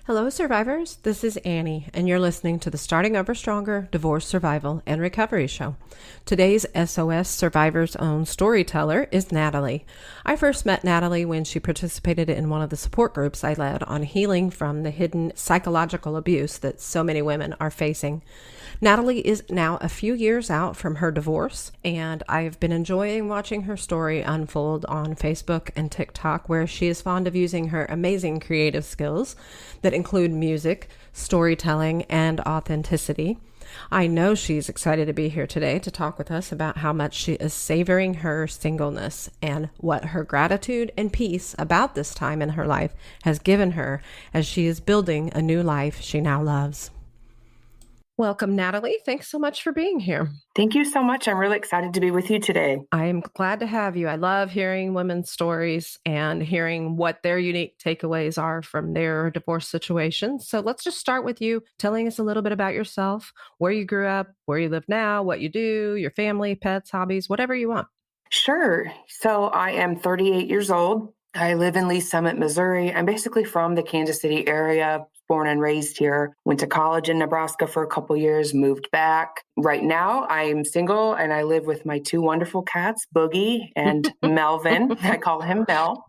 Hello, survivors. This is Annie, and you're listening to the Starting Over Stronger Divorce Survival and Recovery Show. Today's SOS Survivor's Own storyteller is Natalie. I first met Natalie when she participated in one of the support groups I led on healing from the hidden psychological abuse that so many women are facing. Natalie is now a few years out from her divorce, and I've been enjoying watching her story unfold on Facebook and TikTok, where she is fond of using her amazing creative skills that include music, storytelling, and authenticity. I know she's excited to be here today to talk with us about how much she is savoring her singleness and what her gratitude and peace about this time in her life has given her as she is building a new life she now loves. Welcome, Natalie. Thanks so much for being here. Thank you so much. I'm really excited to be with you today. I'm glad to have you. I love hearing women's stories and hearing what their unique takeaways are from their divorce situations. So let's just start with you telling us a little bit about yourself, where you grew up, where you live now, what you do, your family, pets, hobbies, whatever you want. Sure. So I am 38 years old. I live in Lee Summit, Missouri. I'm basically from the Kansas City area, born and raised here. Went to college in Nebraska for a couple years, moved back. Right now, I'm single and I live with my two wonderful cats, Boogie and Melvin. I call him Mel.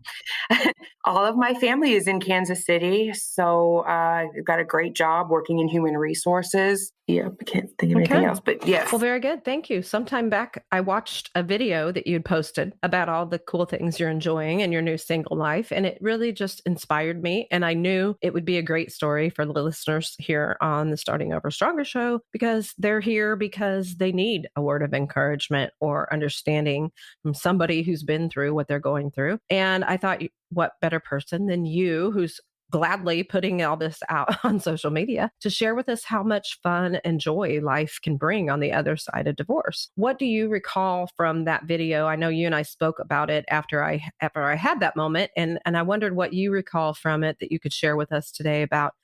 All of my family is in Kansas City, so I've got a great job working in human resources. Yeah, I can't think of anything else, but yes. Well, very good. Thank you. Sometime back, I watched a video that you'd posted about all the cool things you're enjoying in your new single life, and it really just inspired me. And I knew it would be a great story for the listeners here on the Starting Over Stronger show, because they're here because they need a word of encouragement or understanding from somebody who's been through what they're going through. And I thought, what better person than you, who's gladly putting all this out on social media, to share with us how much fun and joy life can bring on the other side of divorce. What do you recall from that video? I know you and I spoke about it after I had that moment, and I wondered what you recall from it that you could share with us today about,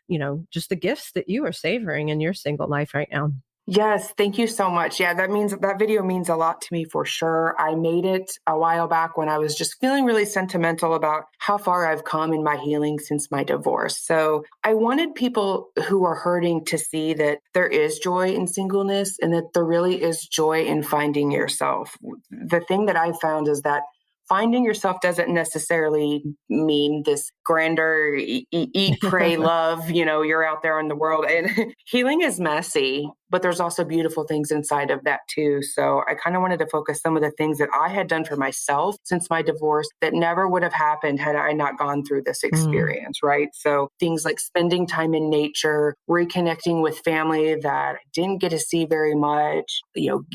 just the gifts that you are savoring in your single life right now. Yes, thank you so much. Yeah, that video means a lot to me for sure. I made it a while back when I was just feeling really sentimental about how far I've come in my healing since my divorce. So I wanted people who are hurting to see that there is joy in singleness and that there really is joy in finding yourself. The thing that I found is that finding yourself doesn't necessarily mean this grander eat, pray, love, you're out there in the world. And healing is messy, but there's also beautiful things inside of that too. So I kind of wanted to focus some of the things that I had done for myself since my divorce that never would have happened had I not gone through this experience, right? So things like spending time in nature, reconnecting with family that I didn't get to see very much,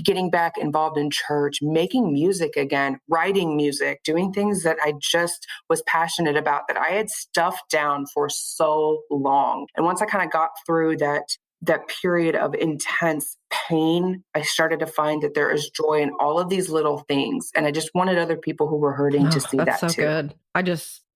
getting back involved in church, making music again, writing music, doing things that I just was passionate about that I had stuffed down for so long. And once I kind of got through that period of intense pain, I started to find that there is joy in all of these little things. And I just wanted other people who were hurting to see that too. That's so good.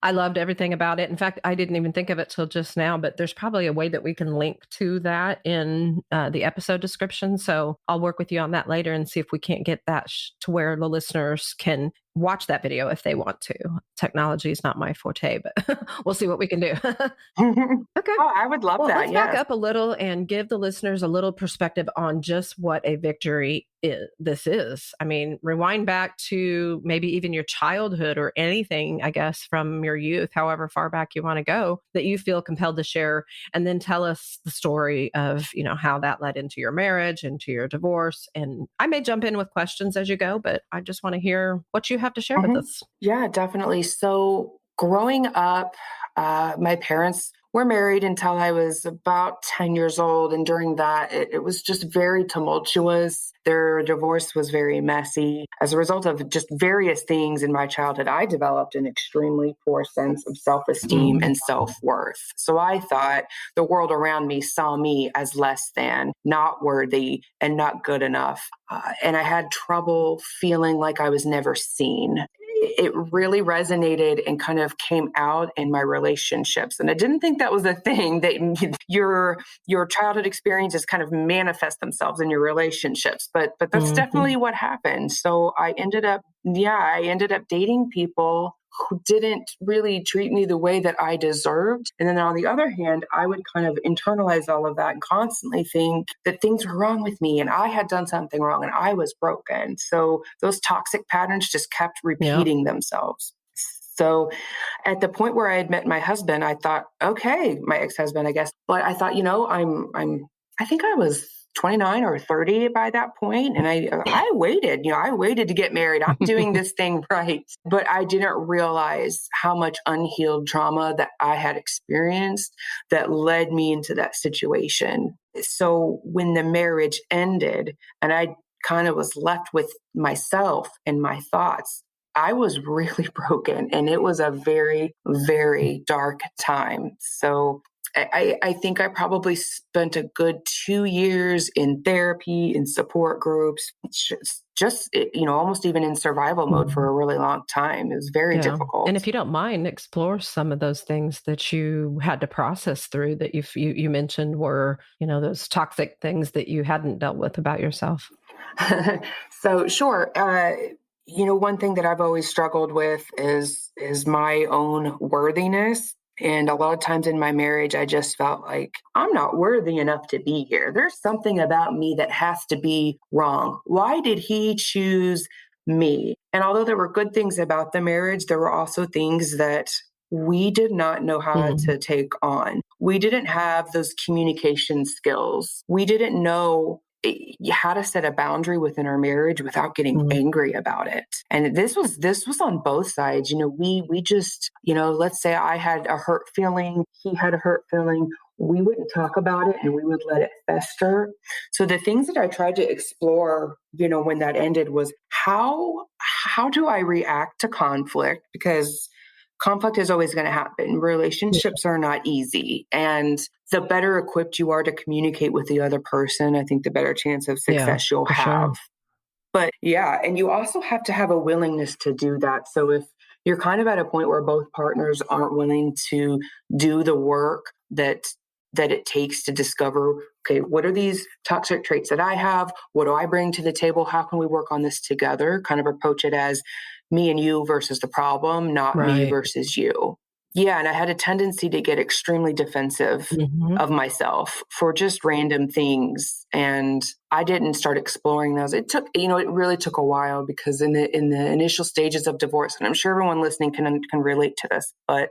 I loved everything about it. In fact, I didn't even think of it till just now, but there's probably a way that we can link to that in the episode description. So I'll work with you on that later and see if we can't get that to where the listeners can watch that video if they want to. Technology is not my forte, but we'll see what we can do. Okay. Oh, I would love that. Let's back up a little and give the listeners a little perspective on just what a victory this is. I mean, rewind back to maybe even your childhood or anything, I guess, from your youth, however far back you want to go, that you feel compelled to share, and then tell us the story of, how that led into your marriage, into your divorce. And I may jump in with questions as you go, but I just want to hear what you have to share with us. Yeah, definitely. So growing up, my parents were married until I was about 10 years old. And during that, it was just very tumultuous. Their divorce was very messy. As a result of just various things in my childhood, I developed an extremely poor sense of self-esteem and self-worth. So I thought the world around me saw me as less than, not worthy, and not good enough. And I had trouble feeling like I was never seen. It really resonated and kind of came out in my relationships. And I didn't think that was a thing, that your childhood experiences kind of manifest themselves in your relationships. But that's definitely what happened. So I ended up dating people who didn't really treat me the way that I deserved. And then on the other hand, I would kind of internalize all of that and constantly think that things were wrong with me and I had done something wrong and I was broken. So those toxic patterns just kept repeating themselves. So at the point where I had met my husband, I thought, okay, my ex-husband, I guess, but I thought, I think I was 29 or 30 by that point. And I waited to get married. I'm doing this thing right. But I didn't realize how much unhealed trauma that I had experienced that led me into that situation. So when the marriage ended and I kind of was left with myself and my thoughts, I was really broken and it was a very, very dark time. So I think I probably spent a good 2 years in therapy, in support groups, almost even in survival mode for a really long time. It was very difficult. And if you don't mind, explore some of those things that you had to process through that you mentioned were, those toxic things that you hadn't dealt with about yourself. So sure. One thing that I've always struggled with is my own worthiness. And a lot of times in my marriage, I just felt like I'm not worthy enough to be here. There's something about me that has to be wrong. Why did he choose me? And although there were good things about the marriage, there were also things that we did not know how to take on. We didn't have those communication skills. We didn't know how to set a boundary within our marriage without getting angry about it. And this was on both sides. We just, let's say I had a hurt feeling, he had a hurt feeling. We wouldn't talk about it and we would let it fester. So the things that I tried to explore, when that ended was how do I react to conflict? Because conflict is always going to happen. Relationships are not easy. And the better equipped you are to communicate with the other person, I think the better chance of success you'll have. Sure. But and you also have to have a willingness to do that. So if you're kind of at a point where both partners aren't willing to do the work that it takes to discover, okay, what are these toxic traits that I have? What do I bring to the table? How can we work on this together? Kind of approach it as me and you versus the problem, not me versus you. Yeah. And I had a tendency to get extremely defensive of myself for just random things. And I didn't start exploring those. It took, it really took a while because in the initial stages of divorce, and I'm sure everyone listening can relate to this, but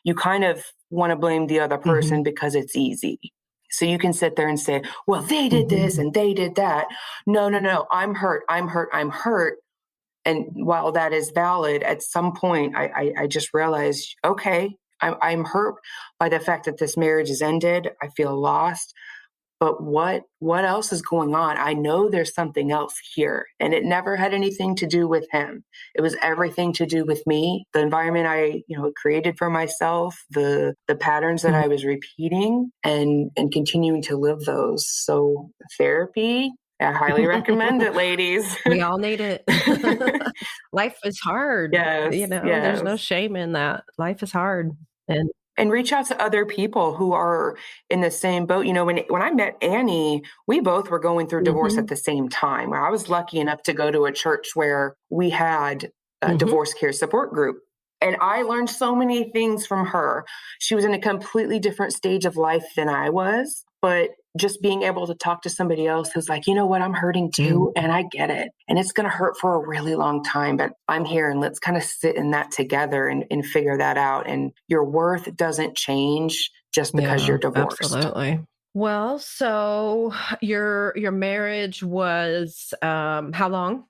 you kind of want to blame the other person because it's easy. So you can sit there and say, well, they did this and they did that. No. I'm hurt. And while that is valid, at some point, I just realized, okay, I'm hurt by the fact that this marriage has ended. I feel lost. But what else is going on? I know there's something else here. And it never had anything to do with him. It was everything to do with me, the environment I created for myself, the patterns that I was repeating and continuing to live those. So therapy, I highly recommend it, ladies. We all need it. Life is hard. Yes, There's no shame in that. Life is hard. And reach out to other people who are in the same boat. When I met Annie, we both were going through divorce at the same time. I was lucky enough to go to a church where we had a divorce care support group. And I learned so many things from her. She was in a completely different stage of life than I was, but just being able to talk to somebody else who's like, you know what, I'm hurting too, and I get it. And it's going to hurt for a really long time, but I'm here and let's kind of sit in that together and figure that out. And your worth doesn't change just because you're divorced. Absolutely. Well, so your marriage was how long?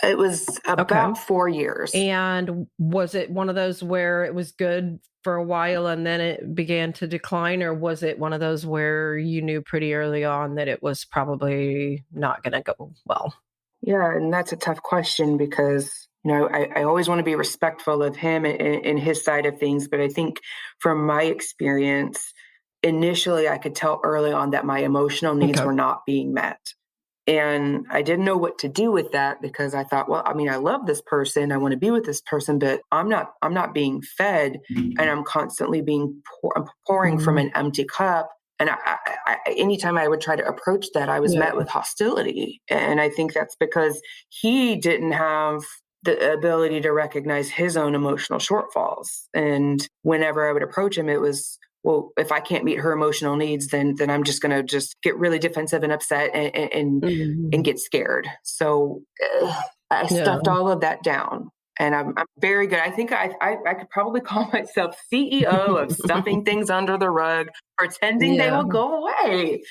It was about 4 years. And was it one of those where it was good for a while and then it began to decline? Or was it one of those where you knew pretty early on that it was probably not going to go well? Yeah, and that's a tough question because, I always want to be respectful of him and his side of things. But I think from my experience, initially I could tell early on that my emotional needs were not being met. And I didn't know what to do with that because I thought, well, I love this person. I want to be with this person, but I'm not being fed and I'm constantly being pouring from an empty cup. And I anytime I would try to approach that, I was met with hostility. And I think that's because he didn't have the ability to recognize his own emotional shortfalls. And whenever I would approach him, it was, well, if I can't meet her emotional needs, then I'm just going to just get really defensive and upset and get scared. So I Yeah. stuffed all of that down. And I'm very good. I think I could probably call myself CEO of stuffing things under the rug, pretending they will go away.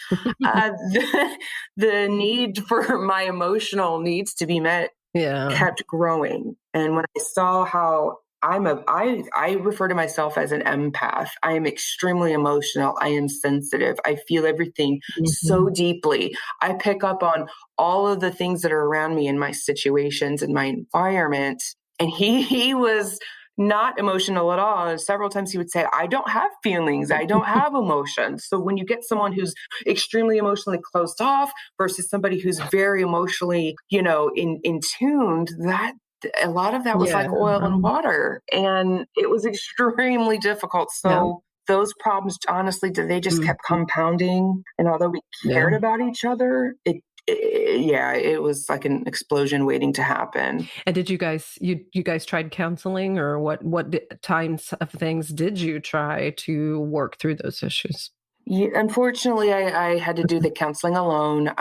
The need for my emotional needs to be met kept growing. And when I saw how I refer to myself as an empath. I am extremely emotional. I am sensitive. I feel everything so deeply. I pick up on all of the things that are around me in my situations and my environment. And he was not emotional at all. And several times he would say, I don't have feelings. I don't have emotions. So when you get someone who's extremely emotionally closed off versus somebody who's very emotionally, in tuned, that a lot of that was like oil and water, and it was extremely difficult. So those problems, honestly, they just kept compounding. And although we cared about each other, it was like an explosion waiting to happen. And did you guys tried counseling, or what times of things did you try to work through those issues? Yeah, unfortunately, I had to do the counseling alone.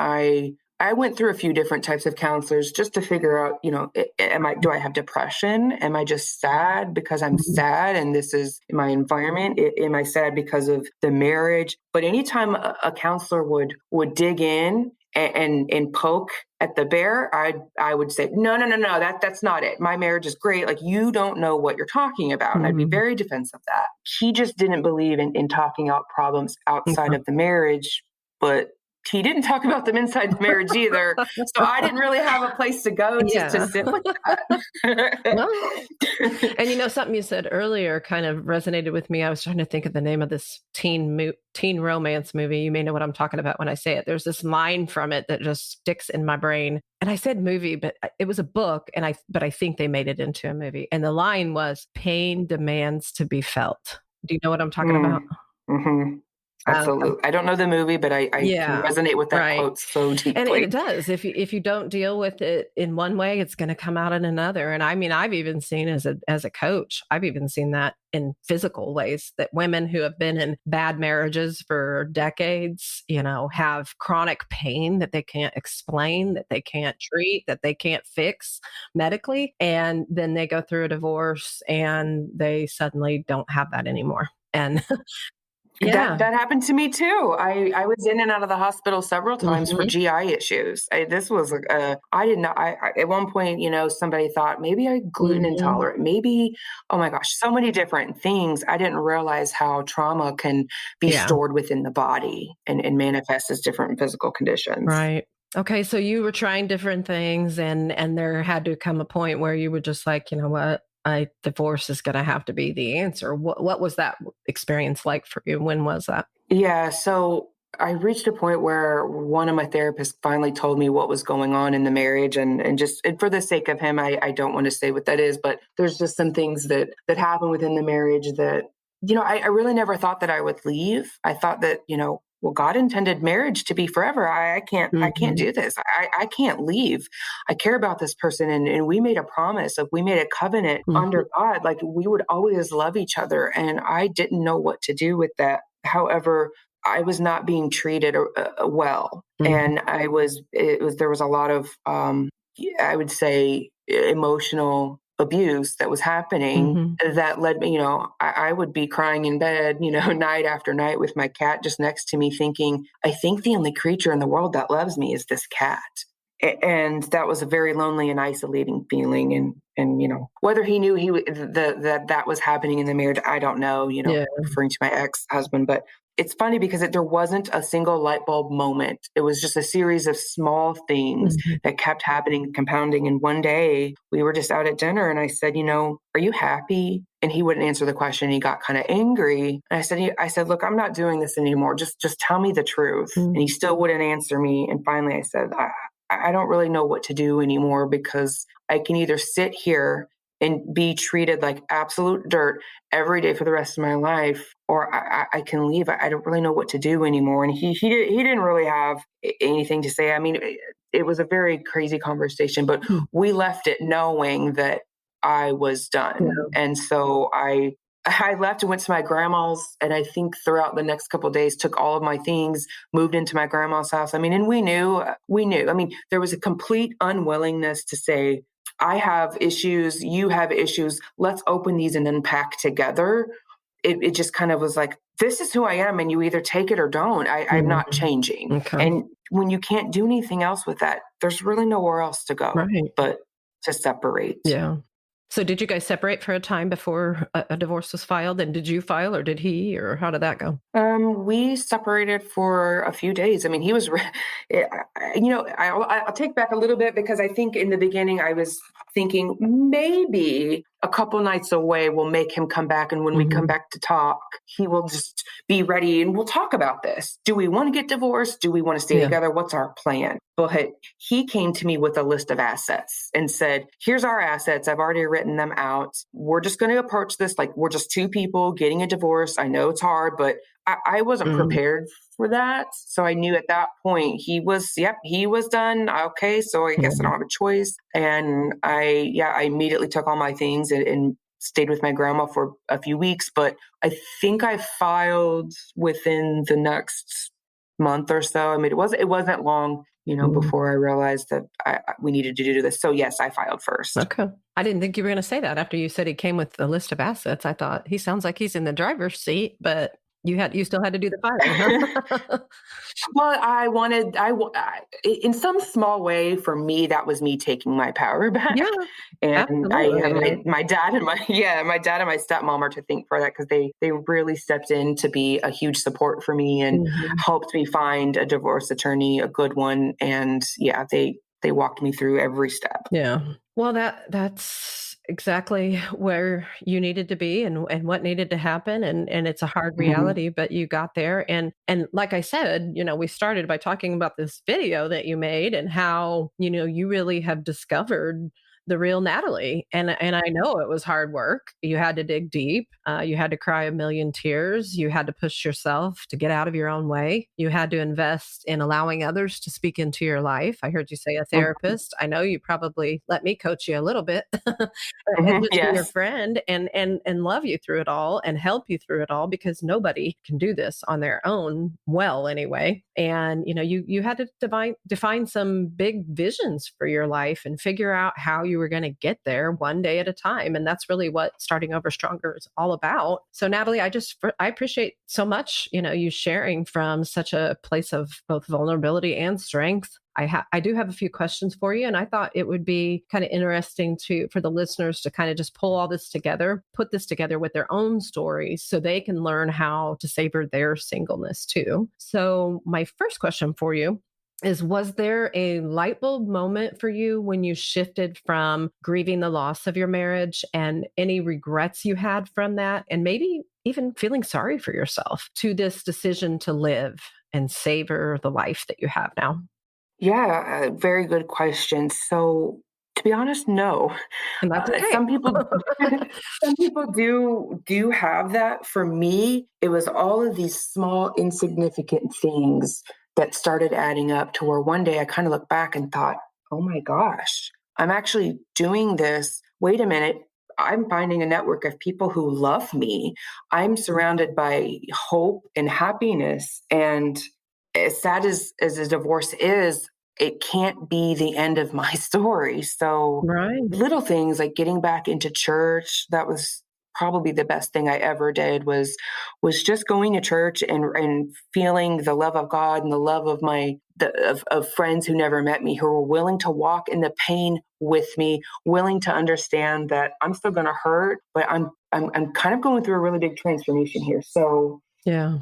I went through a few different types of counselors just to figure out, do I have depression? Am I just sad because I'm sad and this is my environment? Am I sad because of the marriage? But anytime a counselor would dig in and poke at the bear, I would say, no, that's not it. My marriage is great. Like, you don't know what you're talking about. And I'd be very defensive of that. He just didn't believe in talking out problems outside of the marriage, but he didn't talk about them inside the marriage either. So I didn't really have a place to go to sit with that. And something you said earlier kind of resonated with me. I was trying to think of the name of this teen romance movie. You may know what I'm talking about when I say it. There's this line from it that just sticks in my brain. And I said movie, but it was a book, but I think they made it into a movie. And the line was, "Pain demands to be felt." Do you know what I'm talking about? Mm-hmm. Absolutely. I don't know the movie, but I can resonate with that quote so deeply. And it does. If you don't deal with it in one way, it's going to come out in another. And I mean, I've even seen as a coach, I've even seen that in physical ways, that women who have been in bad marriages for decades, have chronic pain that they can't explain, that they can't treat, that they can't fix medically. And then they go through a divorce and they suddenly don't have that anymore. And that happened to me too. I was in and out of the hospital several times for GI issues. This was I did not. At one point, somebody thought maybe I'm gluten intolerant. Maybe, oh my gosh, so many different things. I didn't realize how trauma can be stored within the body and manifest as different physical conditions. Right. Okay, so you were trying different things, and there had to come a point where you were just like, you know what? Divorce is going to have to be the answer. What was that experience like for you? When was that? Yeah. So I reached a point where one of my therapists finally told me what was going on in the marriage, and for the sake of him, I don't want to say what that is, but there's just some things that happen within the marriage that, I really never thought that I would leave. I thought that, well, God intended marriage to be forever. I can't do this. I can't leave. I care about this person. And we made a promise, we made a covenant under God, like we would always love each other. And I didn't know what to do with that. However, I was not being treated well. And there was a lot of, I would say, emotional abuse that was happening that led me, I would be crying in bed, night after night with my cat just next to me thinking, I think the only creature in the world that loves me is this cat. And that was a very lonely and isolating feeling. And whether he knew that was happening in the marriage, I don't know, referring to my ex-husband, but it's funny because there wasn't a single light bulb moment. It was just a series of small things that kept happening, compounding. And one day we were just out at dinner and I said, are you happy? And he wouldn't answer the question. He got kind of angry. And I said, look, I'm not doing this anymore. Just tell me the truth. And he still wouldn't answer me. And finally I said, I don't really know what to do anymore, because I can either sit here and be treated like absolute dirt every day for the rest of my life, or I can leave. I don't really know what to do anymore. And he didn't really have anything to say. I mean, it was a very crazy conversation, but Hmm. we left it knowing that I was done. Yeah. And so I left and went to my grandma's, and I think throughout the next couple of days took all of my things, moved into my grandma's house. I mean, and we knew. I mean, there was a complete unwillingness to say, I have issues, you have issues, let's open these and unpack together. It just kind of was like, this is who I am, and you either take it or don't. I'm not Mhm. changing. Okay. And when you can't do anything else with that, there's really nowhere else to go Right. but to separate. Yeah. So did you guys separate for a time before a divorce was filed? And did you file or did he, or how did that go? We separated for a few days. I mean, he was, I'll take back a little bit because I think in the beginning I was thinking maybe a couple nights away will make him come back. And when we come Mhm. back to talk, he will just be ready and we'll talk about this. Do we want to get divorced? Do we want to stay Yeah. together? What's our plan? But he came to me with a list of assets and said, here's our assets. I've already written them out. We're just going to approach this like we're just two people getting a divorce. I know it's hard, but I wasn't Mhm. prepared for that. So I knew at that point he was done. Okay. So I guess I Yeah. don't have a choice. And I immediately took all my things and stayed with my grandma for a few weeks. But I think I filed within the next month or so. I mean, it wasn't long, Mhm. before I realized that we needed to do this. So yes, I filed first. Okay. I didn't think you were going to say that after you said he came with a list of assets. I thought he sounds like he's in the driver's seat, but you still had to do the filing, huh? Well, in some small way, for me, that was me taking my power Yeah, back. And I absolutely have it is. my dad and my dad and my stepmom are to thank for that because they really stepped in to be a huge support for me and Mhm. helped me find a divorce attorney, a good one. And yeah, they walked me through every step. Yeah. Well, that's exactly where you needed to be and what needed to happen and it's a hard Mhm. reality, but you got there and like I said, we started by talking about this video that you made and how, you really have discovered the real Natalie. And I know it was hard work. You had to dig deep. You had to cry a million tears. You had to push yourself to get out of your own way. You had to invest in allowing others to speak into your life. I heard you say a Mhm. therapist. I know you probably let me coach you a little bit and Mhm. just be your Yes. friend and love you through it all and help you through it all because nobody can do this on their own well anyway. And you had to define some big visions for your life and figure out how you were going to get there one day at a time. And that's really what starting over stronger is all about. So Natalie, I appreciate so much, you sharing from such a place of both vulnerability and strength. I do have a few questions for you, and I thought it would be kind of interesting for the listeners to kind of just pull all this together, put this together with their own stories, so they can learn how to savor their singleness too. So my first question for you is, was there a light bulb moment for you when you shifted from grieving the loss of your marriage and any regrets you had from that, and maybe even feeling sorry for yourself, to this decision to live and savor the life that you have now? Yeah, very good question. So, to be honest, no. And that's okay. Some people, some people do have that. For me, it was all of these small, insignificant things that started adding up to where one day I kind of looked back and thought, "Oh my gosh, I'm actually doing this. Wait a minute." I'm finding a network of people who love me. I'm surrounded by hope and happiness. And as sad as a divorce is, it can't be the end of my story. So Right. little things like getting back into church, that was probably the best thing I ever did was just going to church and feeling the love of God and the love of of friends who never met me, who were willing to walk in the pain with me, willing to understand that I'm still going to hurt, but I'm kind of going through a really big transformation here. So Yeah.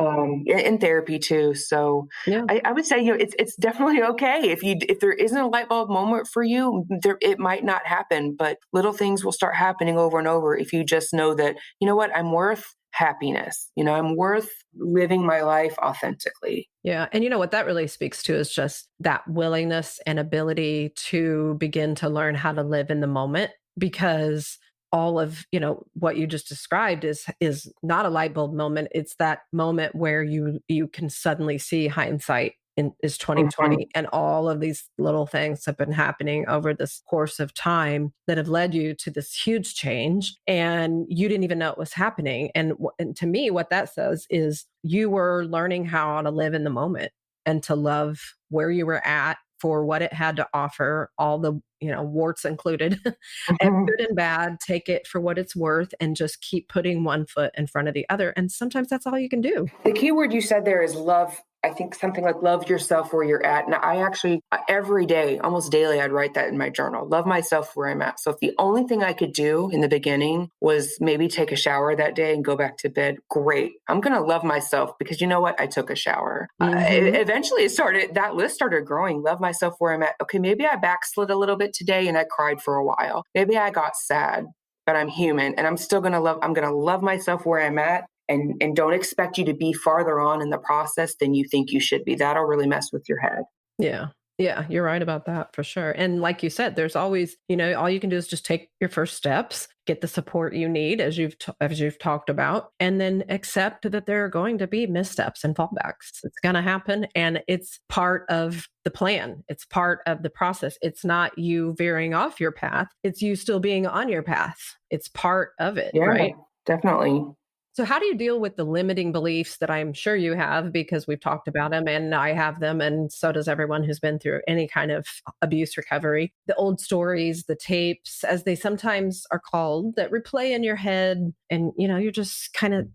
in therapy too. So Yeah. I would say, it's definitely okay if there isn't a light bulb moment for you, it might not happen, but little things will start happening over and over if you just know that, you know what, I'm worth happiness. I'm worth living my life authentically. Yeah. And you know what that really speaks to is just that willingness and ability to begin to learn how to live in the moment, because all of, what you just described is not a light bulb moment. It's that moment where you can suddenly see hindsight is 2020. And all of these little things have been happening over this course of time that have led you to this huge change. And you didn't even know it was happening. And to me, what that says is you were learning how to live in the moment and to love where you were at for what it had to offer, all the, warts included, and good and bad, take it for what it's worth and just keep putting one foot in front of the other. And sometimes that's all you can do. The key word you said there is love. I think something like love yourself where you're at. And I actually, every day, almost daily, I'd write that in my journal, love myself where I'm at. So if the only thing I could do in the beginning was maybe take a shower that day and go back to bed, great. I'm going to love myself because you know what? I took a shower. Eventually that list started growing. Love myself where I'm at. Okay, maybe I backslid a little bit today and I cried for a while. Maybe I got sad, but I'm human and I'm going to love myself where I'm at. And don't expect you to be farther on in the process than you think you should be. That'll really mess with your head. Yeah. Yeah, you're right about that for sure. And like you said, there's always, all you can do is just take your first steps, get the support you need as you've talked about, and then accept that there are going to be missteps and fallbacks. It's going to happen. And it's part of the plan. It's part of the process. It's not you veering off your path. It's you still being on your path. It's part of it, right? Definitely. So how do you deal with the limiting beliefs that I'm sure you have, because we've talked about them and I have them, and so does everyone who's been through any kind of abuse recovery? The old stories, the tapes, as they sometimes are called, that replay in your head, and you're just kind of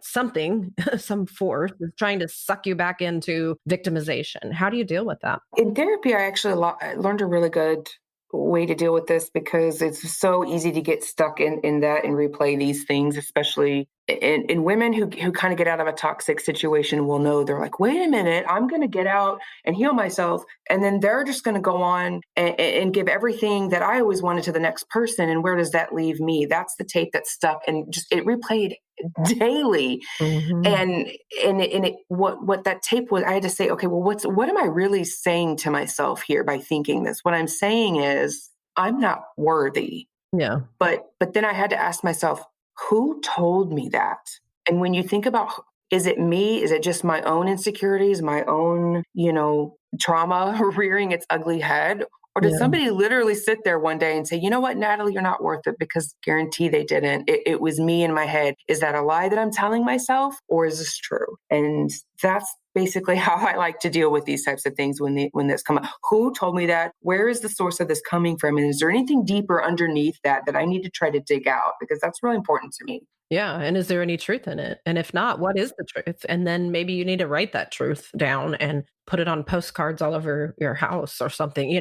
some force is trying to suck you back into victimization. How do you deal with that? In therapy, I actually learned a really good way to deal with this because it's so easy to get stuck in that and replay these things, especially in women who kind of get out of a toxic situation will know. They're like, wait a minute, I'm going to get out and heal myself. And then they're just going to go on and give everything that I always wanted to the next person. And where does that leave me? That's the tape that's stuck and just it replayed daily. And what that tape was, I had to say, okay, well, what am I really saying to myself here by thinking this? What I'm saying is I'm not worthy. Yeah. But then I had to ask myself, who told me that? And when you think about, is it me? Is it just my own insecurities, my own, trauma rearing its ugly head? Or did somebody literally sit there one day and say, you know what, Natalie, you're not worth it? Because guarantee they didn't. It was me in my head. Is that a lie that I'm telling myself, or is this true? And that's basically how I like to deal with these types of things when this come up. Who told me that? Where is the source of this coming from? And is there anything deeper underneath that I need to try to dig out? Because that's really important to me. Yeah. And is there any truth in it? And if not, what is the truth? And then maybe you need to write that truth down and put it on postcards all over your house or something.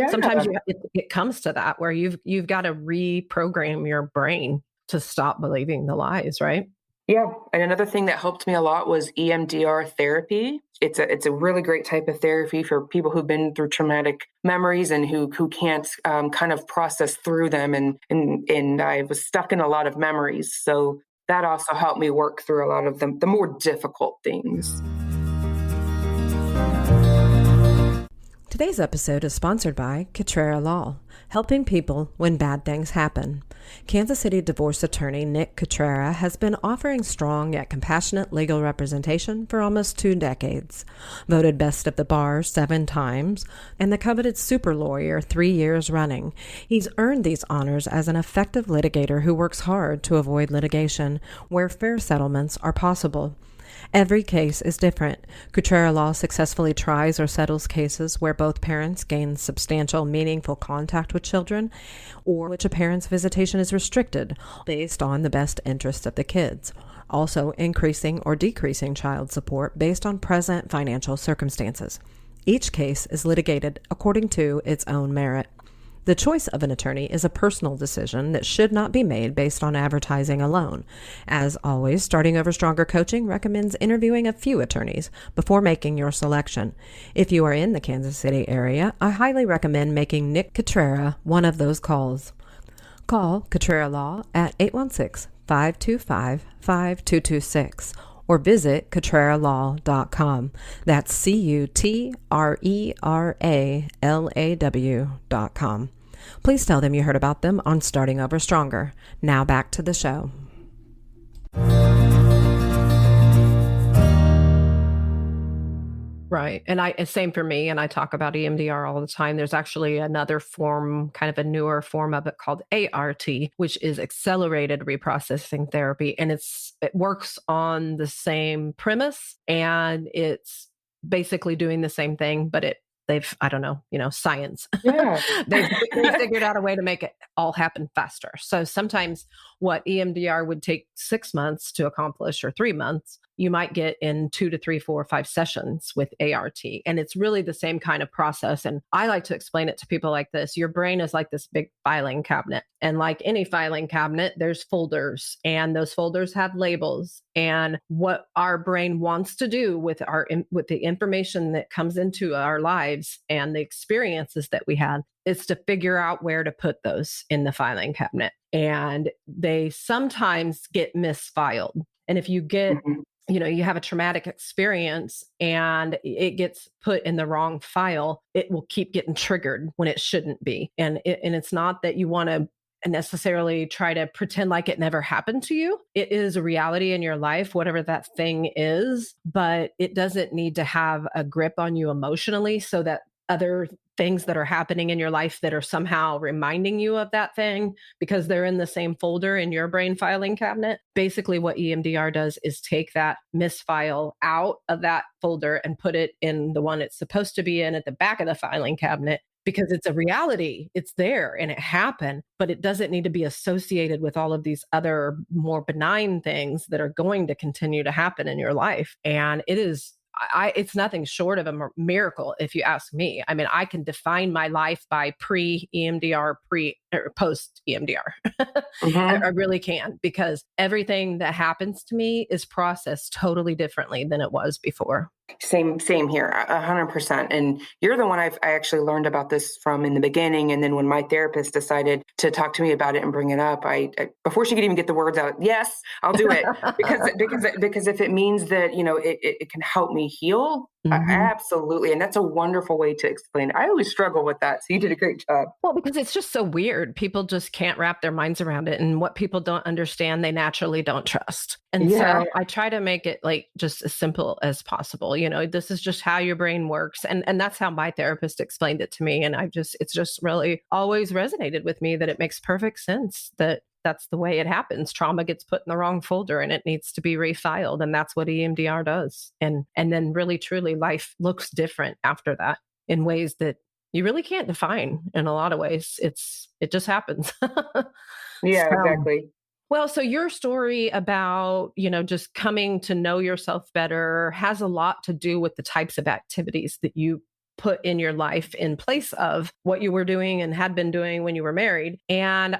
Sometimes it comes to that where you've got to reprogram your brain to stop believing the lies, right? Yeah. And another thing that helped me a lot was EMDR therapy. It's a really great type of therapy for people who've been through traumatic memories and who can't kind of process through them. And I was stuck in a lot of memories. So that also helped me work through a lot of the more difficult things. Today's episode is sponsored by Cutrera Law, helping people when bad things happen. Kansas City divorce attorney Nick Cutrera has been offering strong yet compassionate legal representation for almost 2 decades. Voted best of the bar 7 times and the coveted super lawyer 3 years running, he's earned these honors as an effective litigator who works hard to avoid litigation where fair settlements are possible. Every case is different. Cutrera Law successfully tries or settles cases where both parents gain substantial, meaningful contact with children, or which a parent's visitation is restricted based on the best interests of the kids. Also, increasing or decreasing child support based on present financial circumstances. Each case is litigated according to its own merit. The choice of an attorney is a personal decision that should not be made based on advertising alone. As always, Starting Over Stronger Coaching recommends interviewing a few attorneys before making your selection. If you are in the Kansas City area, I highly recommend making Nick Cutrera one of those calls. Call Cutrera Law at 816-525-5226 or visit CutreraLaw.com. That's CutreraLaw.com. Please tell them you heard about them on Starting Over Stronger. Now back to the show. Right. And same for me. And I talk about EMDR all the time. There's actually another form, kind of a newer form of it called ART, which is accelerated reprocessing therapy. And it works on the same premise, and it's basically doing the same thing, but I don't know, science. Yeah. They figured out a way to make it all happen faster. So sometimes what EMDR would take 6 months to accomplish or 3 months, you might get in 2 to 3, 4, 5 sessions with ART. And it's really the same kind of process. And I like to explain it to people like this. Your brain is like this big filing cabinet. And like any filing cabinet, there's folders, and those folders have labels. And what our brain wants to do with the information that comes into our lives and the experiences that we had is to figure out where to put those in the filing cabinet. And they sometimes get misfiled. And if you get Mhm. you have a traumatic experience and it gets put in the wrong file, it will keep getting triggered when it shouldn't be. And it's not that you want to necessarily try to pretend like it never happened to you. It is a reality in your life, whatever that thing is, but it doesn't need to have a grip on you emotionally so that other things that are happening in your life that are somehow reminding you of that thing because they're in the same folder in your brain filing cabinet. Basically, what EMDR does is take that misfile out of that folder and put it in the one it's supposed to be in at the back of the filing cabinet, because it's a reality. It's there and it happened, but it doesn't need to be associated with all of these other more benign things that are going to continue to happen in your life. And it's nothing short of a miracle, if you ask me. I mean, I can define my life by pre-EMDR, or post-EMDR. I really can, because everything that happens to me is processed totally differently than it was before. Same here, 100%. And you're the one I actually learned about this from in the beginning. And then when my therapist decided to talk to me about it and bring it up, I before she could even get the words out, yes, I'll do it, because if it means that it can help me heal, absolutely. And that's a wonderful way to explain it. I always struggle with that, so you did a great job. Well, because it's just so weird. People just can't wrap their minds around it. And what people don't understand, they naturally don't trust. And Yeah. so I try to make it like just as simple as possible. This is just how your brain works. And that's how my therapist explained it to me. And it's just really always resonated with me that it makes perfect sense that that's the way it happens. Trauma gets put in the wrong folder and it needs to be refiled. And that's what EMDR does. And then really, truly, life looks different after that in ways that you really can't define. In a lot of ways, it just happens. Yeah, So, exactly. well, so your story about, just coming to know yourself better has a lot to do with the types of activities that you put in your life in place of what you were doing and had been doing when you were married. And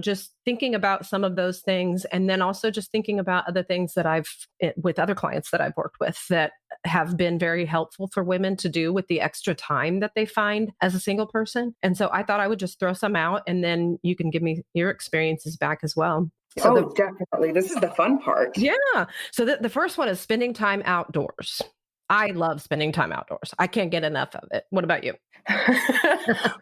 just thinking about some of those things, and then also just thinking about other things that with other clients that I've worked with that have been very helpful for women to do with the extra time that they find as a single person. And so I thought I would just throw some out, and then you can give me your experiences back as well. So Definitely. This is the fun part. yeah. So the first one is spending time outdoors. I love spending time outdoors. I can't get enough of it. What about you?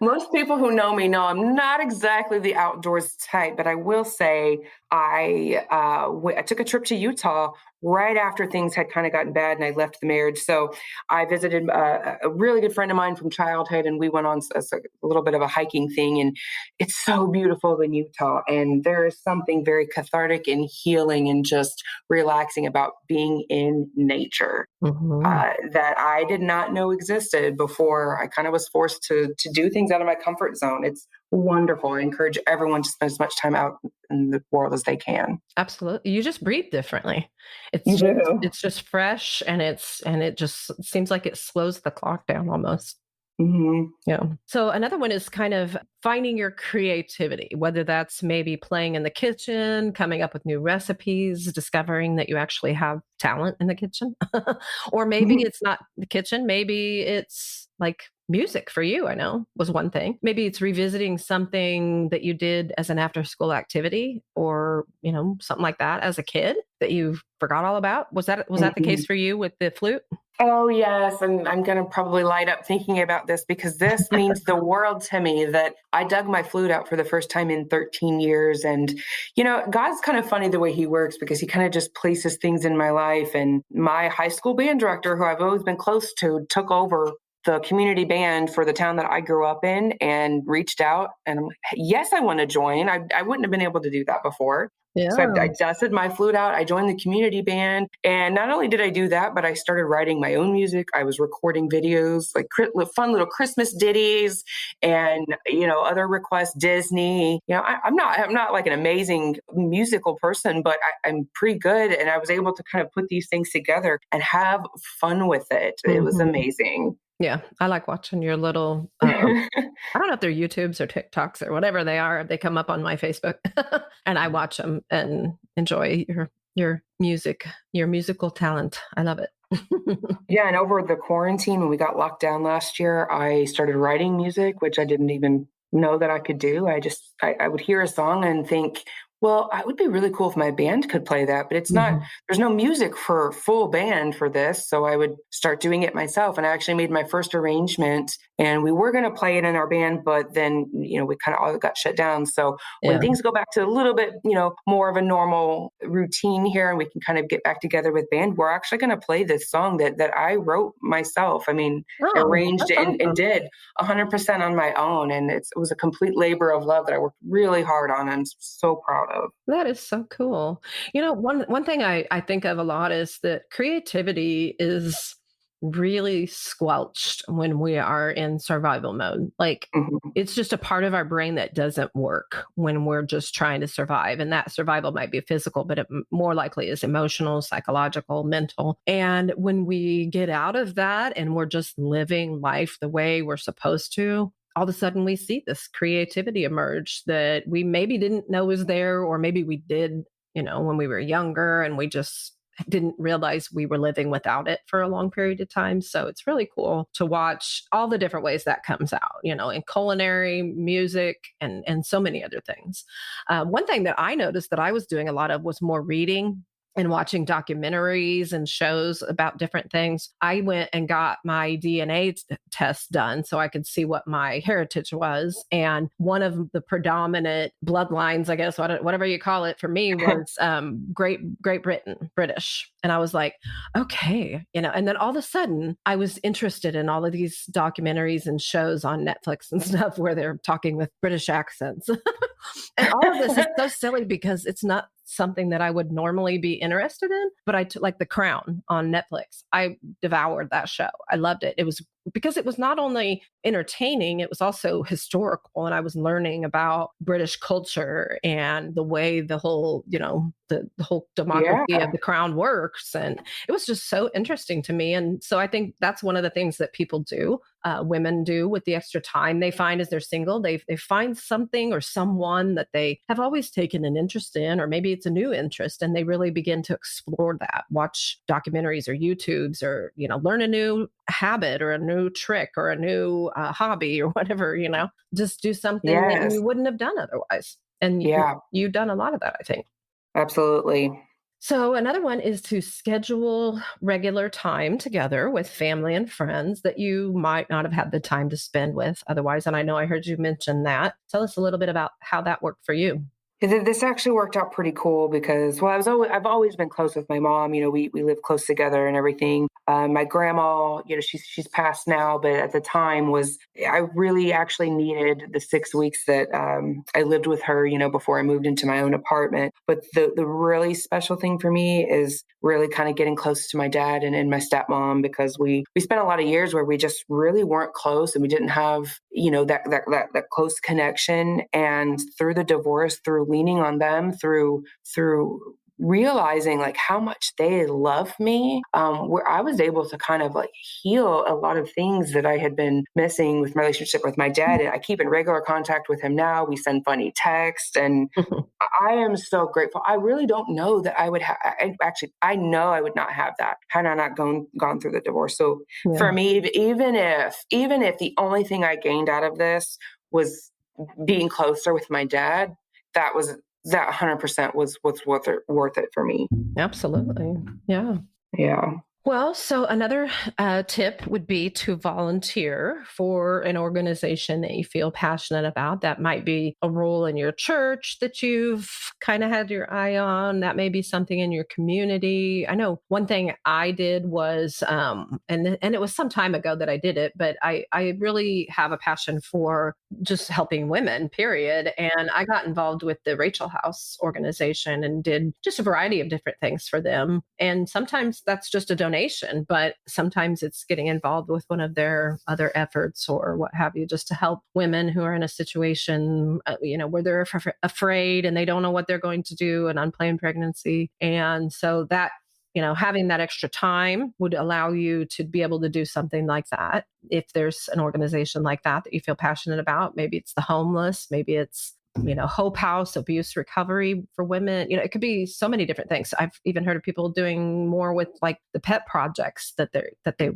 Most people who know me know I'm not exactly the outdoors type, but I will say I took a trip to Utah right after things had kind of gotten bad and I left the marriage. So I visited a really good friend of mine from childhood, and we went on a little bit of a hiking thing. And it's so beautiful in Utah. And there is something very cathartic and healing and just relaxing about being in nature. That I did not know existed before I kind of was forced to do things out of my comfort zone. It's wonderful. I encourage everyone to spend as much time out in the world as they can. Absolutely. You just breathe differently. You do. It's just fresh, and it just seems like it slows the clock down almost. Mm-hmm. Yeah. So another one is kind of finding your creativity, whether that's maybe playing in the kitchen, coming up with new recipes, discovering that you actually have talent in the kitchen. Or maybe it's not the kitchen. Maybe it's like music for you, I know, was one thing. Maybe it's revisiting something that you did as an after school activity, or, something like that as a kid that you forgot all about. Was that the case for you with the flute? Oh, yes. And I'm going to probably light up thinking about this because this means the world to me that I dug my flute out for the first time in 13 years. And, God's kind of funny the way he works because he kind of just places things in my life. And my high school band director, who I've always been close to, took over the community band for the town that I grew up in and reached out. And I'm like, yes, I want to join. I wouldn't have been able to do that before. So I Yeah. dusted my flute out. I joined the community band. And not only did I do that, but I started writing my own music. I was recording videos, like fun little Christmas ditties and, other requests, Disney. I'm not like an amazing musical person, but I'm pretty good. And I was able to kind of put these things together and have fun with it. It was Mhm. amazing. Yeah, I like watching your little, I don't know if they're YouTubes or TikToks or whatever they are. They come up on my Facebook, and I watch them and enjoy your music, your musical talent. I love it. Yeah, and over the quarantine when we got locked down last year, I started writing music, which I didn't even know that I could do. I would hear a song and think, well, it would be really cool if my band could play that, but it's not, Mhm. there's no music for full band for this. So I would start doing it myself. And I actually made my first arrangement and we were going to play it in our band, but then, we kind of all got shut down. So when Yeah. things go back to a little bit, more of a normal routine here and we can kind of get back together with band, we're actually going to play this song that I wrote myself. I mean, Oh, arranged that's it and awesome. did 100% on my own. And it was a complete labor of love that I worked really hard on. I'm so proud of. That is so cool. One thing I think of a lot is that creativity is really squelched when we are in survival mode. Like, Mhm. it's just a part of our brain that doesn't work when we're just trying to survive. And that survival might be physical, but it more likely is emotional, psychological, mental. And when we get out of that and we're just living life the way we're supposed to, all of a sudden we see this creativity emerge that we maybe didn't know was there, or maybe we did, when we were younger and we just didn't realize we were living without it for a long period of time. So it's really cool to watch all the different ways that comes out, in culinary, music, and so many other things. One thing that I noticed that I was doing a lot of was more reading and watching documentaries and shows about different things. I went and got my DNA test done so I could see what my heritage was. And one of the predominant bloodlines, I guess, whatever you call it, for me was Great Britain, British. And I was like, okay, and then all of a sudden I was interested in all of these documentaries and shows on Netflix and stuff where they're talking with British accents. And all of this is so silly because it's not something that I would normally be interested in, but like The Crown on Netflix. I devoured that show. I loved it. It was because it was not only entertaining, it was also historical. And I was learning about British culture and the way the whole, the whole Yeah. democracy of the crown works. And it was just so interesting to me. And so I think that's one of the things that people do, women do with the extra time they find as they're single. They find something or someone that they have always taken an interest in, or maybe it's a new interest, and they really begin to explore that, watch documentaries or YouTubes, or, learn a new habit or a new trick or a new hobby or whatever, just do something that Yes. you wouldn't have done otherwise. And Yeah, you've done a lot of that, I think. absolutely. So, another one is to schedule regular time together with family and friends that you might not have had the time to spend with otherwise. And I know I heard you mention that. Tell us a little bit about how that worked for you. This actually worked out pretty cool because, well, I've always been close with my mom. We live close together and everything. My grandma, she's passed now, but at the time I really actually needed the 6 weeks that I lived with her, before I moved into my own apartment. But the really special thing for me is really kind of getting close to my dad and my stepmom because we spent a lot of years where we just really weren't close and we didn't have, that close connection. And through the divorce, through leaning on them, through realizing like how much they love me, where I was able to kind of like heal a lot of things that I had been missing with my relationship with my dad. And I keep in regular contact with him now. We send funny texts and I am so grateful. I really don't know that I would have. I know I would not have that had I not gone through the divorce. So Yeah, for me, even if the only thing I gained out of this was being closer with my dad, that 100% was what's worth it for me. absolutely. Yeah. Yeah. Well, so another tip would be to volunteer for an organization that you feel passionate about. That might be a role in your church that you've kind of had your eye on. That may be something in your community. I know one thing I did was, and it was some time ago that I did it, but I really have a passion for just helping women, period. And I got involved with the Rachel House organization and did just a variety of different things for them. And sometimes that's just a donation, but sometimes it's getting involved with one of their other efforts or what have you, just to help women who are in a situation, where they're afraid and they don't know what they're going to do, an unplanned pregnancy. And so that, having that extra time would allow you to be able to do something like that. If there's an organization like that you feel passionate about, maybe it's the homeless, maybe it's Hope House, abuse recovery for women. It could be so many different things. I've even heard of people doing more with like the pet projects that they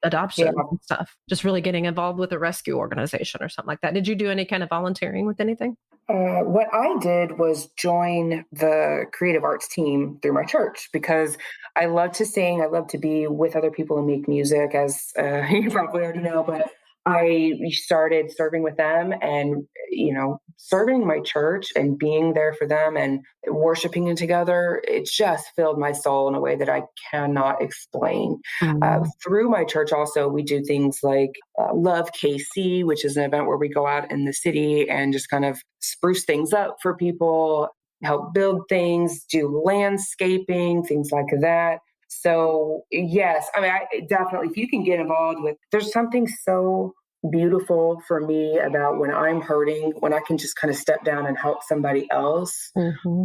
adoption Yeah. and stuff. Just really getting involved with a rescue organization or something like that. Did you do any kind of volunteering with anything? What I did was join the creative arts team through my church because I love to sing. I love to be with other people and make music, as you probably already know. But I started serving with them and, serving my church and being there for them and worshiping together. It just filled my soul in a way that I cannot explain. Through my church, also, we do things like Love KC, which is an event where we go out in the city and just kind of spruce things up for people, help build things, do landscaping, things like that. So yes, I mean, I definitely, if you can get involved with, there's something so beautiful for me about when I'm hurting, when I can just kind of step down and help somebody else,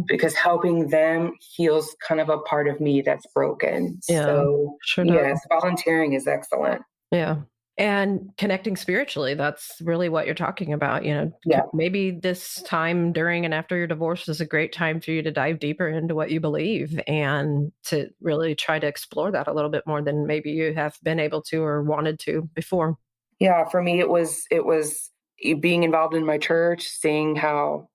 because helping them heals kind of a part of me that's broken. Yeah, So sure yes, does. volunteering is excellent. Yeah. And connecting spiritually, that's really what you're talking about. Yeah. Maybe this time during and after your divorce is a great time for you to dive deeper into what you believe and to really try to explore that a little bit more than maybe you have been able to or wanted to before. Yeah, for me, it was being involved in my church, seeing how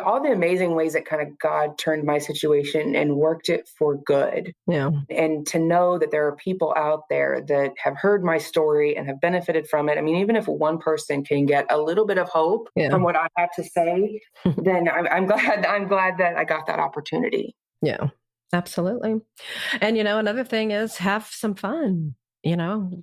all the amazing ways that kind of God turned my situation and worked it for good. Yeah. And to know that there are people out there that have heard my story and have benefited from it. I mean, even if one person can get a little bit of hope Yeah. from what I have to say, then I'm glad. I'm glad that I got that opportunity. Yeah, absolutely. And, another thing is have some fun.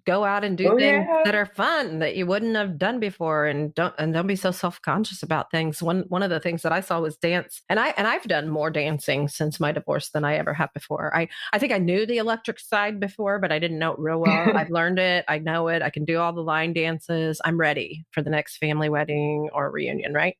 Go out and do Oh things yeah. that are fun that you wouldn't have done before, and don't be so self-conscious about things. One of the things that I saw was dance, and I've done more dancing since my divorce than I ever have before. I think I knew the electric side before, but I didn't know it real well. I've learned it. I know it. I can do all the line dances. I'm ready for the next family wedding or reunion, right?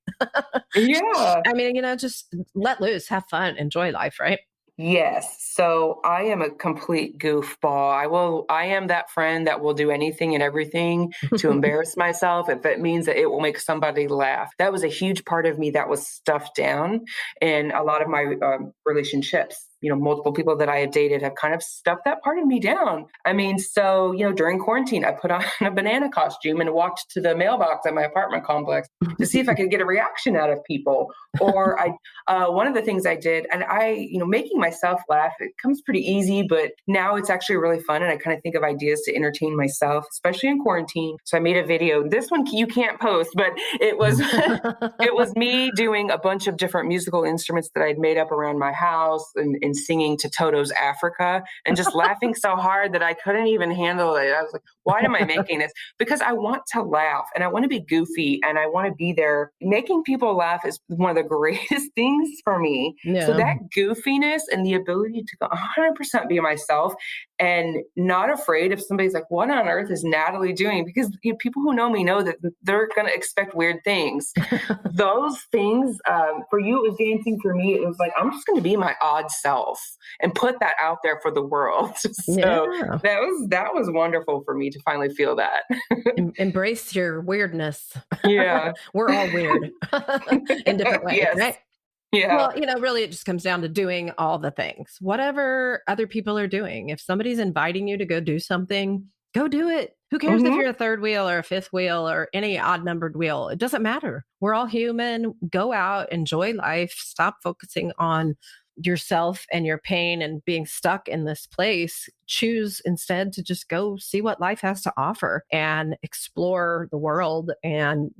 Yeah. I mean, just let loose, have fun, enjoy life, right? Yes. So I am a complete goofball. I am that friend that will do anything and everything to embarrass myself if it means that it will make somebody laugh. That was a huge part of me that was stuffed down in a lot of my relationships. Multiple people that I had dated have kind of stuffed that part of me down. I mean, so, during quarantine, I put on a banana costume and walked to the mailbox at my apartment complex to see if I could get a reaction out of people. Or one of the things I did, and making myself laugh, it comes pretty easy, but now it's actually really fun. And I kind of think of ideas to entertain myself, especially in quarantine. So I made a video. This one you can't post, but it was, it was me doing a bunch of different musical instruments that I'd made up around my house and singing to Toto's Africa and just laughing so hard that I couldn't even handle it. I was like, why am I making this? Because I want to laugh and I want to be goofy and I want to be there. Making people laugh is one of the greatest things for me. Yeah. So that goofiness and the ability to 100% be myself and not afraid if somebody's like, what on earth is Natalie doing? Because people who know me know that they're going to expect weird things. Those things, for you, it was dancing. For me, it was like, I'm just going to be my odd self and put that out there for the world. So that was wonderful for me to finally feel that. Embrace your weirdness. Yeah. We're all weird in different ways, Yes. right? Yeah. Well, really it just comes down to doing all the things, whatever other people are doing. If somebody's inviting you to go do something, go do it. Who cares if you're a third wheel or a fifth wheel or any odd numbered wheel? It doesn't matter. We're all human. Go out, enjoy life, stop focusing on yourself and your pain and being stuck in this place, choose instead to just go see what life has to offer and explore the world and,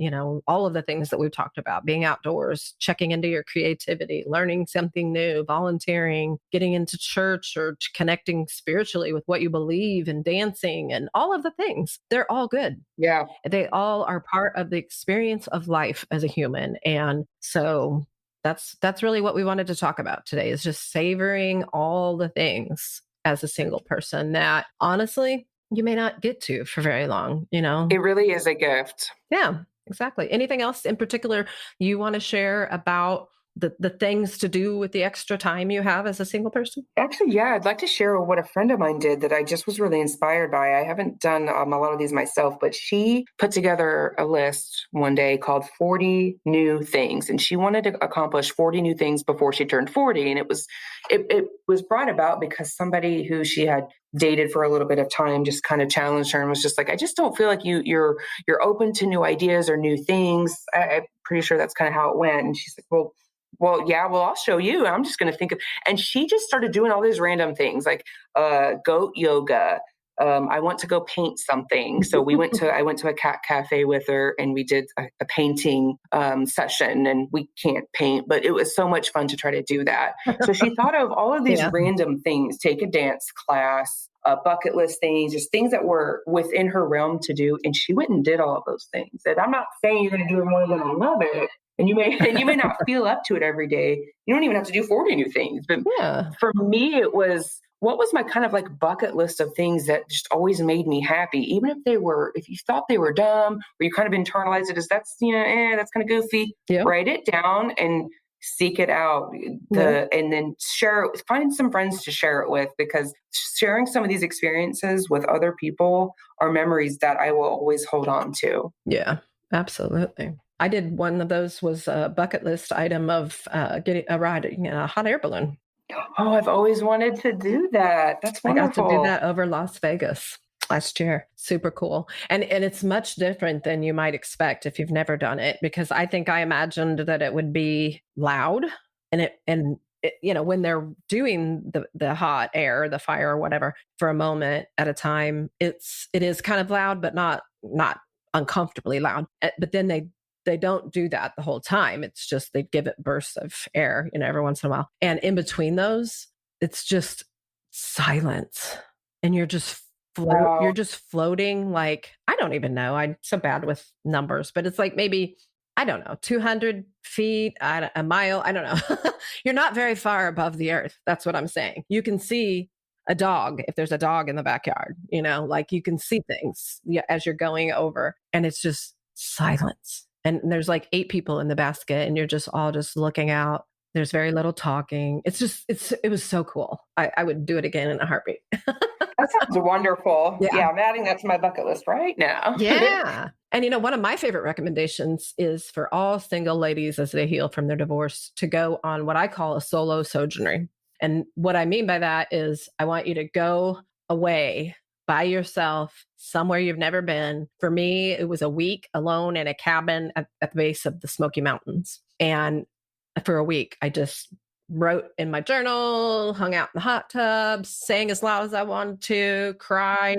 all of the things that we've talked about, being outdoors, checking into your creativity, learning something new, volunteering, getting into church or connecting spiritually with what you believe and dancing and all of the things. They're all good. Yeah. They all are part of the experience of life as a human. And so that's really what we wanted to talk about today, is just savoring all the things as a single person that honestly you may not get to for very long. It really is a gift. Yeah, exactly. Anything else in particular you want to share about the things to do with the extra time you have as a single person? Actually, yeah, I'd like to share what a friend of mine did that I just was really inspired by. I haven't done a lot of these myself, but she put together a list one day called 40 New Things. And she wanted to accomplish 40 new things before she turned 40. And it was brought about because somebody who she had dated for a little bit of time just kind of challenged her and was just like, I just don't feel like you're open to new ideas or new things. I'm pretty sure that's kind of how it went. And she's like, yeah, I'll show you. I'm just going to think of, and she just started doing all these random things like goat yoga. I want to go paint something. So I went to a cat cafe with her and we did a painting session, and we can't paint, but it was so much fun to try to do that. So she thought of all of these random things, take a dance class, bucket list things, just things that were within her realm to do. And she went and did all of those things. And I'm not saying you're going to do it more than I love it. And you may not feel up to it every day. You don't even have to do 40 new things. But for me, it was, what was my kind of like bucket list of things that just always made me happy, even if you thought they were dumb or you kind of internalized it as that's kind of goofy. Yeah. Write it down and seek it out, and then share it. Find some friends to share it with, because sharing some of these experiences with other people are memories that I will always hold on to. Yeah, absolutely. I did one of those, was a bucket list item of getting a ride in a hot air balloon. Oh, I've always wanted to do that. That's wonderful. I got to do that over Las Vegas last year. Super cool. And it's much different than you might expect if you've never done it, because I think I imagined that it would be loud and when they're doing the hot air, the fire or whatever, for a moment at a time, it is kind of loud, but not uncomfortably loud. But then they don't do that the whole time. It's just they give it bursts of air, every once in a while. And in between those, it's just silence. And you're just you're just floating, like, I don't even know. I'm so bad with numbers, but it's like maybe, I don't know, 200 feet, a mile. I don't know. You're not very far above the earth. That's what I'm saying. You can see a dog if there's a dog in the backyard, like you can see things as you're going over, and it's just silence. And there's like 8 people in the basket and you're just all just looking out. There's very little talking. It was so cool. I would do it again in a heartbeat. That sounds wonderful. Yeah, I'm adding that to my bucket list right now. Yeah. And one of my favorite recommendations is for all single ladies as they heal from their divorce to go on what I call a solo sojourning. And what I mean by that is I want you to go away by yourself somewhere you've never been. For me, it was a week alone in a cabin at the base of the Smoky Mountains. And for a week, I just wrote in my journal, hung out in the hot tub, sang as loud as I wanted to, cried,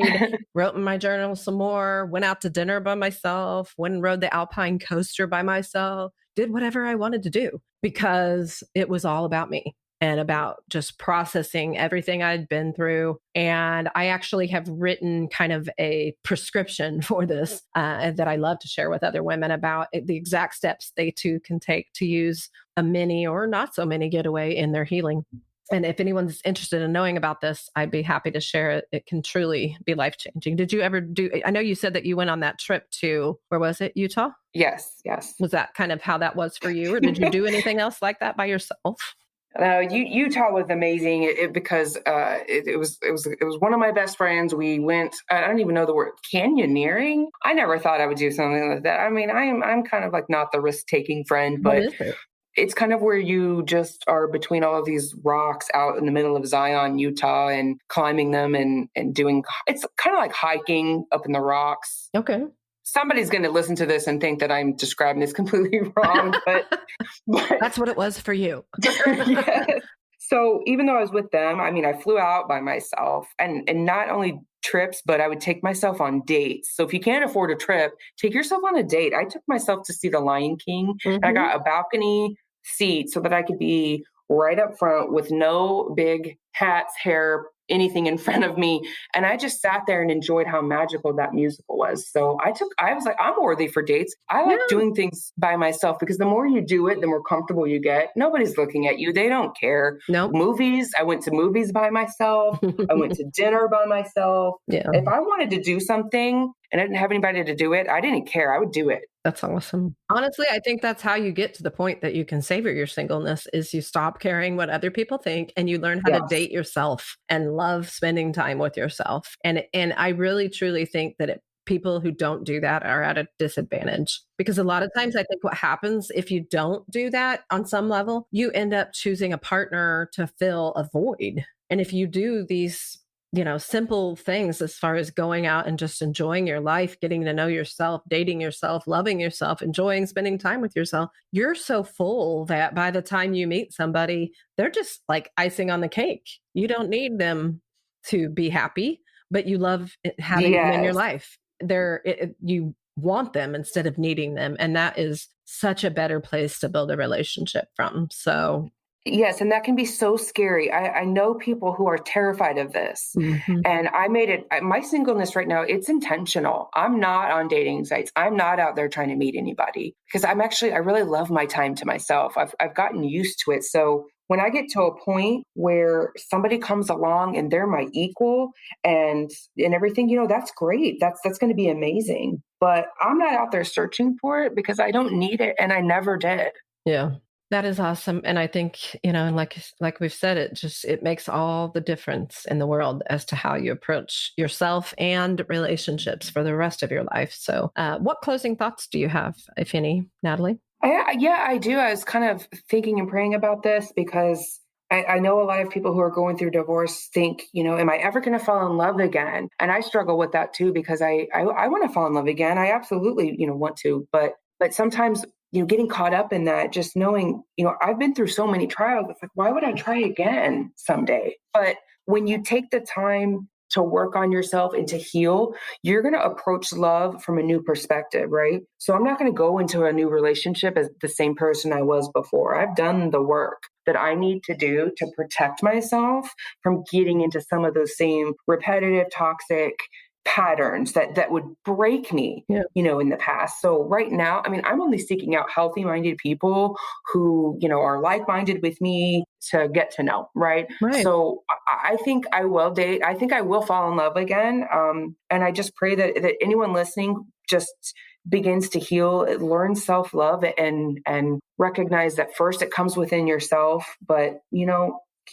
wrote in my journal some more, went out to dinner by myself, went and rode the Alpine coaster by myself, did whatever I wanted to do, because it was all about me and about just processing everything I'd been through. And I actually have written kind of a prescription for this that I love to share with other women about the exact steps they too can take to use a mini or not so mini getaway in their healing. And if anyone's interested in knowing about this, I'd be happy to share it. It can truly be life-changing. Did you ever I know you said that you went on that trip to, where was it, Utah? Yes. Was that kind of how that was for you? Or did you do anything else like that by yourself? Utah was amazing because it was one of my best friends. We went, I don't even know the word, canyoneering. I never thought I would do something like that. I mean, I'm kind of like not the risk-taking friend, but it's kind of where you just are between all of these rocks out in the middle of Zion, Utah, and climbing them and doing, it's kind of like hiking up in the rocks. Okay. Somebody's going to listen to this and think that I'm describing this completely wrong, but that's what it was for you. Yes. So even though I was with them, I mean, I flew out by myself and not only trips, but I would take myself on dates. So if you can't afford a trip, take yourself on a date. I took myself to see The Lion King and I Hmm. got a balcony seat so that I could be right up front with no big hats, hair, anything in front of me. And I just sat there and enjoyed how magical that musical was. So I was like, I'm worthy for dates. I like Yeah. doing things by myself because the more you do it, the more comfortable you get. Nobody's looking at you. They don't care. Nope. Movies, I went to movies by myself. I went to dinner by myself. Yeah. If I wanted to do something and I didn't have anybody to do it, I didn't care. I would do it. That's awesome. Honestly, I think that's how you get to the point that you can savor your singleness is you stop caring what other people think and you learn how to Yes. date yourself and love spending time with yourself. And I really truly think that people who don't do that are at a disadvantage because a lot of times I think what happens if you don't do that on some level, you end up choosing a partner to fill a void. And if you do these simple things as far as going out and just enjoying your life, getting to know yourself, dating yourself, loving yourself, enjoying spending time with yourself, you're so full that by the time you meet somebody, they're just like icing on the cake. You don't need them to be happy, but you love having them in your Yes. life. You want them instead of needing them. And that is such a better place to build a relationship from. So, Yes, and that can be so scary. I know people who are terrified of this. mhm. And I made it, my singleness right now, it's intentional. I'm not on dating sites. I'm not out there trying to meet anybody because I really love my time to myself. I've gotten used to it. So when I get to a point where somebody comes along and they're my equal and everything, that's great. That's going to be amazing. But I'm not out there searching for it because I don't need it and I never did. Yeah. That is awesome. And I think, and like we've said, it makes all the difference in the world as to how you approach yourself and relationships for the rest of your life. So what closing thoughts do you have, if any, Natalie? Yeah, I do. I was kind of thinking and praying about this because I know a lot of people who are going through divorce think, am I ever going to fall in love again? And I struggle with that too because I want to fall in love again. I absolutely, want to, but sometimes, getting caught up in that, just knowing, I've been through so many trials. It's like, why would I try again someday? But when you take the time to work on yourself and to heal, you're going to approach love from a new perspective, right? So I'm not going to go into a new relationship as the same person I was before. I've done the work that I need to do to protect myself from getting into some of those same repetitive, toxic patterns that would break me, Yeah. in the past. So right now, I mean, I'm only seeking out healthy minded people who, are like minded with me to get to know. Right. Right. So I think I will date. I think I will fall in love again. And I just pray that anyone listening just begins to heal, learn self love and recognize that first it comes within yourself. But,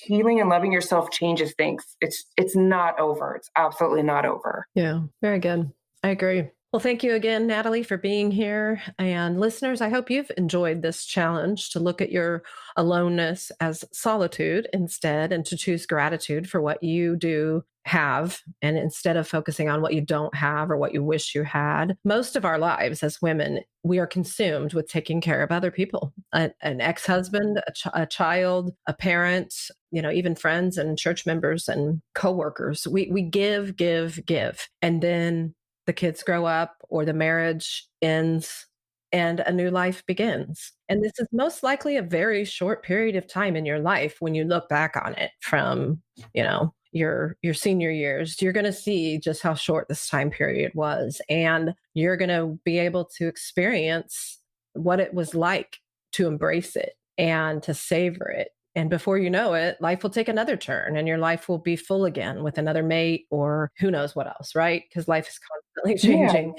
healing and loving yourself changes things. It's not over. It's absolutely not over. Yeah. Very good. I agree. Well, thank you again, Natalie, for being here. And listeners, I hope you've enjoyed this challenge to look at your aloneness as solitude instead and to choose gratitude for what you do have. And instead of focusing on what you don't have or what you wish you had, most of our lives as women, we are consumed with taking care of other people, an ex-husband, a child, a parent, even friends and church members and coworkers. We give, give, give. And then the kids grow up or the marriage ends and a new life begins. And this is most likely a very short period of time in your life when you look back on it from, your senior years. You're going to see just how short this time period was. And you're going to be able to experience what it was like to embrace it and to savor it. And before you know it, life will take another turn and your life will be full again with another mate or who knows what else, right? Because life is constantly Yeah. changing.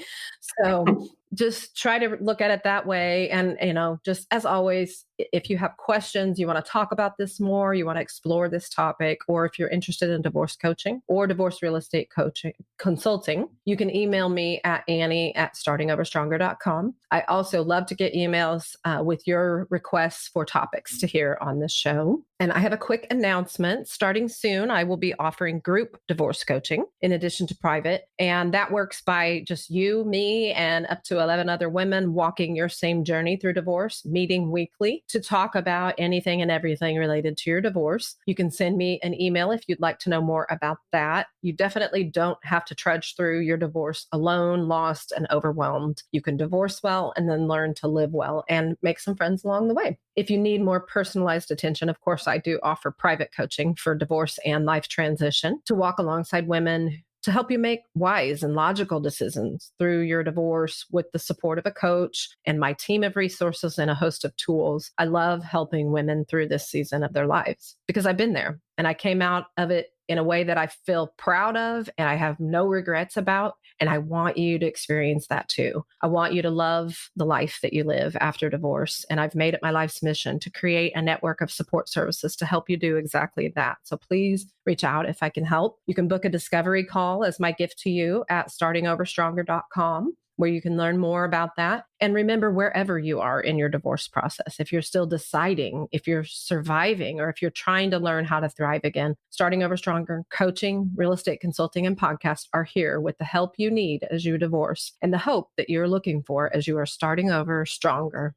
So just try to look at it that way. And, just as always, if you have questions, you want to talk about this more, you want to explore this topic, or if you're interested in divorce coaching or divorce real estate coaching consulting, you can email me at Annie@startingoverstronger.com. I also love to get emails with your requests for topics to hear on this show. And I have a quick announcement. Starting soon, I will be offering group divorce coaching in addition to private. And that works by just you, me, and up to to 11 other women walking your same journey through divorce, meeting weekly to talk about anything and everything related to your divorce. You can send me an email if you'd like to know more about that. You definitely don't have to trudge through your divorce alone, lost, and overwhelmed. You can divorce well and then learn to live well and make some friends along the way. If you need more personalized attention, of course, I do offer private coaching for divorce and life transition to walk alongside women to help you make wise and logical decisions through your divorce with the support of a coach and my team of resources and a host of tools. I love helping women through this season of their lives because I've been there and I came out of it in a way that I feel proud of and I have no regrets about. And I want you to experience that too. I want you to love the life that you live after divorce. And I've made it my life's mission to create a network of support services to help you do exactly that. So please reach out if I can help. You can book a discovery call as my gift to you at startingoverstronger.com, where you can learn more about that. And remember, wherever you are in your divorce process, if you're still deciding, if you're surviving, or if you're trying to learn how to thrive again, Starting Over Stronger coaching, real estate consulting, and podcast are here with the help you need as you divorce and the hope that you're looking for as you are starting over stronger.